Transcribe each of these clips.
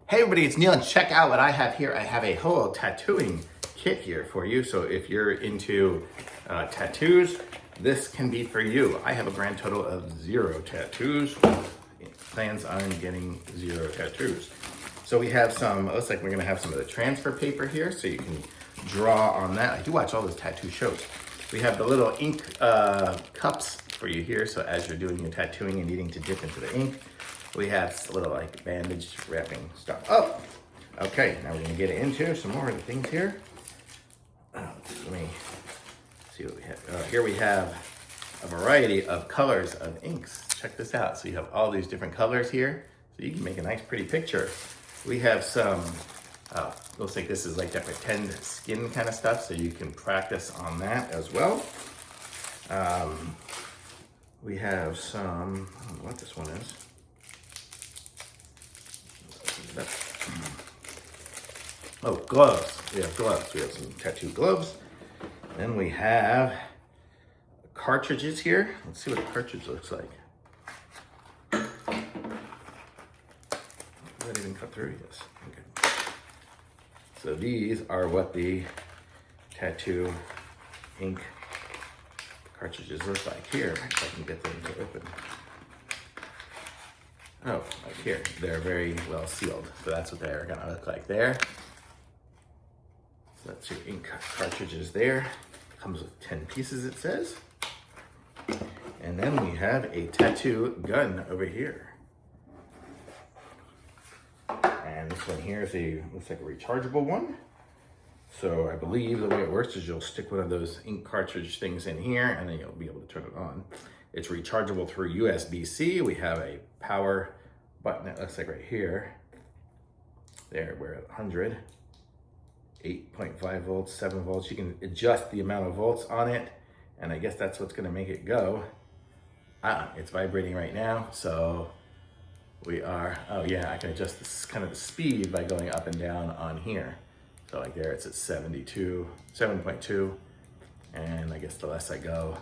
Hey everybody, it's Neil, and check out what I have here. I have a whole tattooing kit here for you. So if you're into tattoos, this can be for you. I have a grand total of 0 tattoos. Plans on getting 0 tattoos. So we have some, looks like we're gonna have some of the transfer paper here so you can draw on that. I do watch all those tattoo shows. We have the little ink cups for you here. So as you're doing your tattooing and needing to dip into the ink, we have a little like bandage wrapping stuff. Oh, okay, now we're gonna get into some more of the things here. Let me see what we have. Here we have a variety of colors of inks. Check this out. So you have all these different colors here. So you can make a nice pretty picture. We have some, looks like this is like that pretend skin kind of stuff. So you can practice on that as well. We have some, I don't know what this one is. Oh, gloves. We have gloves. We have some tattoo gloves. Then we have cartridges here. Let's see what a cartridge looks like. Did that even cut through? Yes. Okay. So these are what the tattoo ink cartridges look like here. If I can get them to open. Oh, right here. They're very well sealed. So that's what they're gonna look like there. So that's your ink cartridges there. Comes with 10 pieces, it says. And then we have a tattoo gun over here. And this one here is looks like a rechargeable one. So I believe the way it works is you'll stick one of those ink cartridge things in here and then you'll be able to turn it on. It's rechargeable through USB-C. We have a power button, it looks like right here. There, we're at 100, 8.5 volts, 7 volts. You can adjust the amount of volts on it, and I guess that's what's gonna make it go. It's vibrating right now, so we are, oh yeah, I can adjust this kind of the speed by going up and down on here. So like there, it's at 7.2, and I guess the less I go,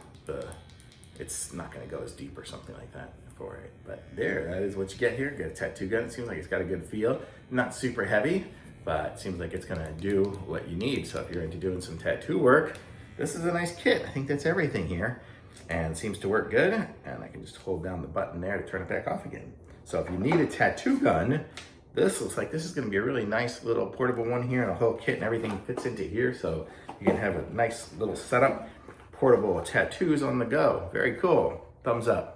it's not gonna go as deep or something like that for it. But there, that is what you get here. Get a tattoo gun. It seems like it's got a good feel. Not super heavy, but it seems like it's gonna do what you need. So if you're into doing some tattoo work, this is a nice kit. I think that's everything here, and seems to work good. And I can just hold down the button there to turn it back off again. So if you need a tattoo gun, this looks like this is gonna be a really nice little portable one here, and a whole kit and everything fits into here. So you can have a nice little setup. Portable tattoos on the go. Very cool. Thumbs up.